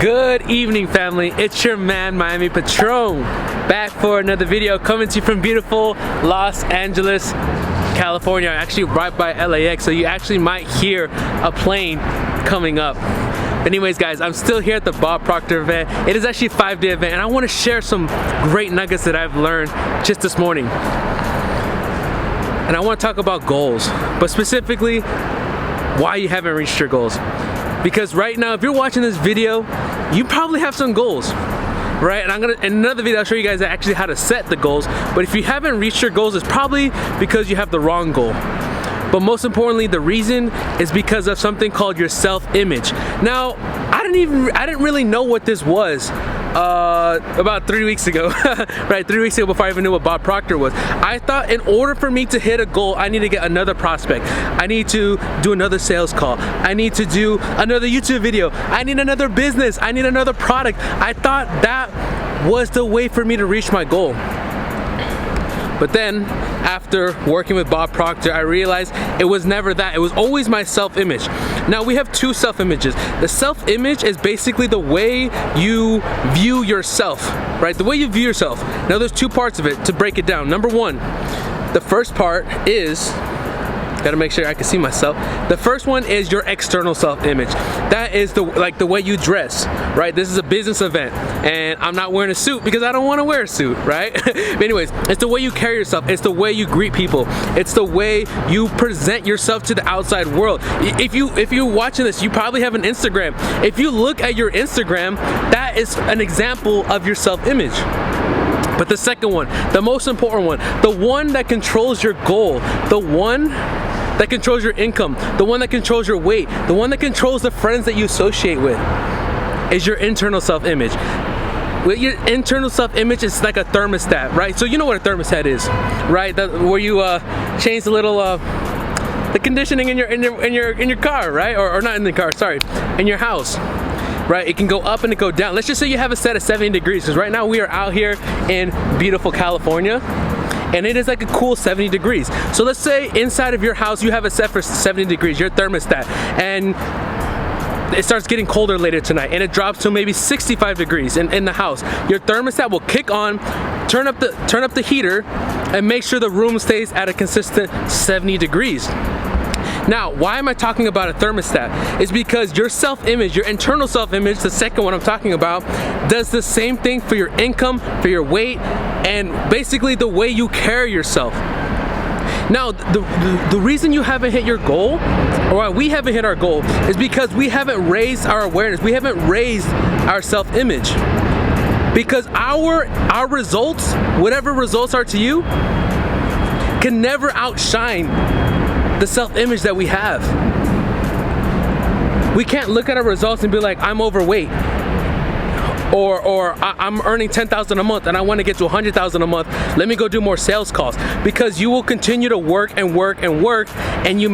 Good evening, family. It's your man, Miami Patron, back for another video, coming to you from beautiful Los Angeles, California. Actually right by LAX, so you actually might hear a plane coming up. Anyways, guys, I'm still here at the Bob Proctor event. It is actually a 5-day event, and I want to share some great nuggets that I've learned just this morning. And I want to talk about goals, but specifically why you haven't reached your goals. Because right now, if you're watching this video, you probably have some goals, right? And in another video, I'll show you guys actually how to set the goals. But if you haven't reached your goals, it's probably because you have the wrong goal. But most importantly, the reason is because of something called your self-image. Now, I didn't really know what this was about 3 weeks ago, right? 3 weeks ago, before I even knew what Bob Proctor was. I thought in order for me to hit a goal, I need to get another prospect. I need to do another sales call. I need to do another YouTube video. I need another business. I need another product. I thought that was the way for me to reach my goal. But then, after working with Bob Proctor, I realized it was never that. It was always my self-image. Now, we have two self-images. The self-image is basically the way you view yourself, right? The way you view yourself. Now, there's two parts of it to break it down. Number one, the first part is, gotta make sure I can see myself. The first one is your external self-image. That is the way you dress, right? This is a business event, and I'm not wearing a suit because I don't want to wear a suit, right? But anyways, it's the way you carry yourself. It's the way you greet people. It's the way you present yourself to the outside world. If you're watching this, you probably have an Instagram. If you look at your Instagram, that is an example of your self-image. But the second one, the most important one, the one that controls your goal, the one that controls your income, the one that controls your weight, the one that controls the friends that you associate with, is your internal self-image. With your internal self-image, it's like a thermostat, right? So you know what a thermostat is, right? Where you change the little the conditioning in your car, right? Or not in the car, sorry, in your house. Right, it can go up and it go down. Let's just say you have a set of 70 degrees, because right now we are out here in beautiful California, and it is like a cool 70 degrees. So let's say inside of your house you have a set for 70 degrees, your thermostat, and it starts getting colder later tonight, and it drops to maybe 65 degrees in the house. Your thermostat will kick on, turn up the heater, and make sure the room stays at a consistent 70 degrees. Now, why am I talking about a thermostat? It's because your self-image, your internal self-image, the second one I'm talking about, does the same thing for your income, for your weight, and basically the way you carry yourself. Now, the reason you haven't hit your goal, or why we haven't hit our goal, is because we haven't raised our awareness. We haven't raised our self-image. Because our results, whatever results are to you, can never outshine the self-image that we have. We can't look at our results and be like, I'm overweight, or I'm earning $10,000 a month and I want to get to $100,000 a month. Let me go do more sales calls. Because you will continue to work and work and work, and you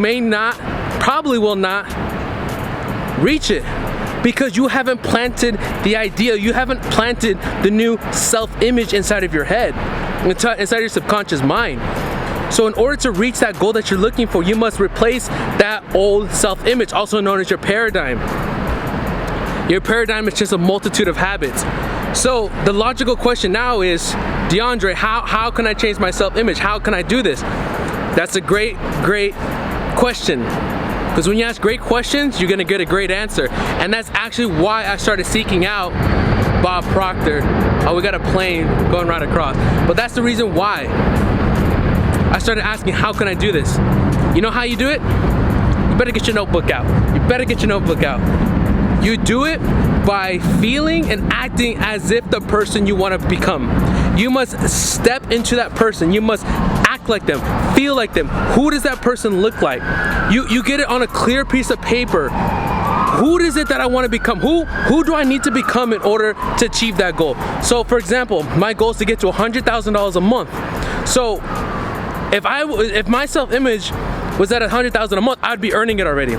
probably will not reach it, because you haven't planted the idea. You haven't planted the new self-image inside of your head, inside your subconscious mind. So in order to reach that goal that you're looking for, you must replace that old self-image, also known as your paradigm. Your paradigm is just a multitude of habits. So the logical question now is, DeAndre, how can I change my self-image? How can I do this? That's a great question. Because when you ask great questions, you're gonna get a great answer. And that's actually why I started seeking out Bob Proctor. Oh, we got a plane going right across. But that's the reason why I started asking, how can I do this? You know how you do it? You better get your notebook out. You better get your notebook out. You do it by feeling and acting as if the person you want to become. You must step into that person. You must act like them, feel like them. Who does that person look like? You get it on a clear piece of paper. Who is it that I want to become? Who do I need to become in order to achieve that goal? So for example, my goal is to get to $100,000 a month. So if my self-image was at $100,000 a month, I'd be earning it already.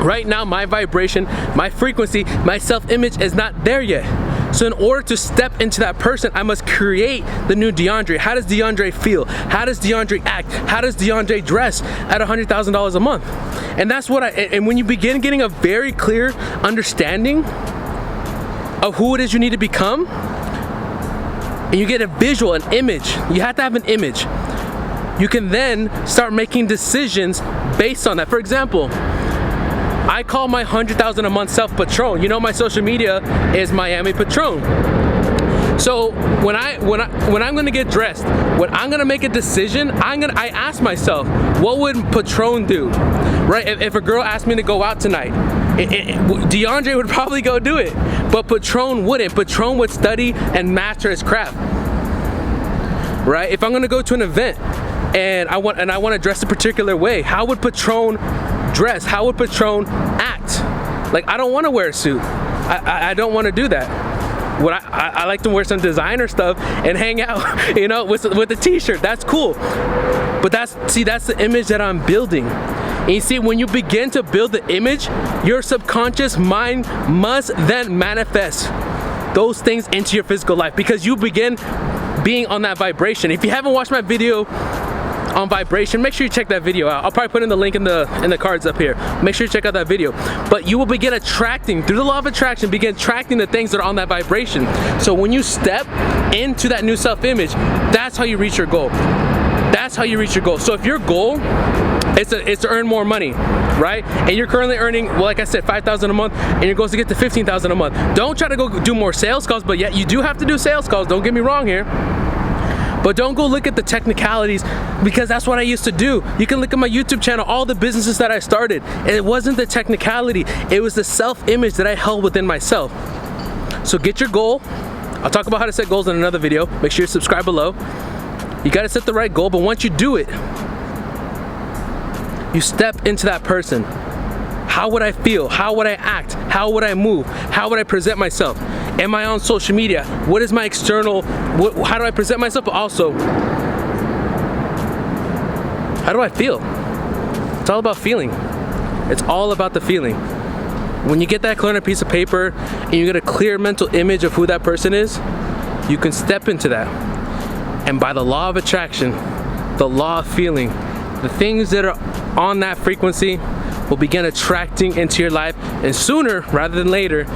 Right now, my vibration, my frequency, my self-image is not there yet. So in order to step into that person, I must create the new DeAndre. How does DeAndre feel? How does DeAndre act? How does DeAndre dress at $100,000 a month? And that's what and when you begin getting a very clear understanding of who it is you need to become, and you get a visual, an image. You have to have an image. You can then start making decisions based on that. For example, I call my 100,000 a month self Patron. You know, my social media is Miami Patron. So when I'm gonna get dressed, when I'm gonna make a decision, I ask myself, what would Patron do? Right? If a girl asked me to go out tonight, DeAndre would probably go do it, but Patron wouldn't. Patron would study and master his craft. Right? If I'm gonna go to an event and I want to dress a particular way, how would Patron dress? How would Patron act? Like, I don't want to wear a suit. I don't want to do that. What I like to wear some designer stuff and hang out, you know, with a t-shirt. That's cool. But that's the image that I'm building. And you see, when you begin to build the image, your subconscious mind must then manifest those things into your physical life, because you begin being on that vibration. If you haven't watched my video on vibration, make sure you check that video out. I'll probably put in the link in the cards up here. Make sure you check out that video. But you will begin attracting, through the law of attraction, begin attracting the things that are on that vibration. So when you step into that new self-image, that's how you reach your goal. That's how you reach your goal. So if your goal is to earn more money, right? And you're currently earning, well, like I said, $5,000 a month, and your goal is to get to $15,000 a month. Don't try to go do more sales calls, but yet you do have to do sales calls. Don't get me wrong here. But don't go look at the technicalities, because that's what I used to do. You can look at my YouTube channel, all the businesses that I started. And it wasn't the technicality, it was the self-image that I held within myself. So get your goal. I'll talk about how to set goals in another video. Make sure you subscribe below. You gotta set the right goal, but once you do it, you step into that person. How would I feel? How would I act? How would I move? How would I present myself? Am I on social media? What is my external, how do I present myself? But also, how do I feel? It's all about feeling. It's all about the feeling. When you get that clear on a piece of paper and you get a clear mental image of who that person is, you can step into that. And by the law of attraction, the law of feeling, the things that are on that frequency will begin attracting into your life, and sooner rather than later,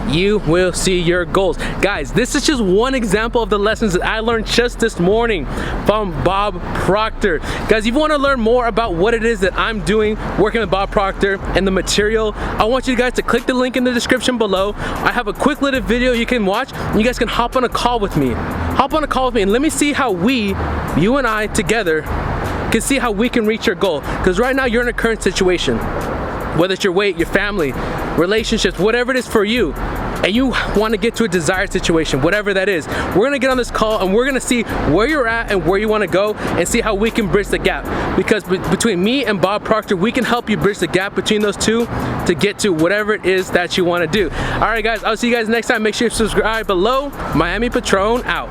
you will see your goals. Guys, this is just one example of the lessons that I learned just this morning from Bob Proctor. Guys, if you want to learn more about what it is that I'm doing working with Bob Proctor and the material, I want you guys to click the link in the description below. I have a quick little video you can watch, and you guys can hop on a call with me. Hop on a call with me and let me see how you and I together, can see how we can reach your goal. Because right now you're in a current situation, whether it's your weight, your family, relationships, whatever it is for you, and you want to get to a desired situation, whatever that is. We're gonna get on this call and we're gonna see where you're at and where you want to go, and see how we can bridge the gap. Because between me and Bob Proctor, we can help you bridge the gap between those two to get to whatever it is that you want to do. All right, guys, I'll see you guys next time. Make sure you subscribe below. Miami Patron out.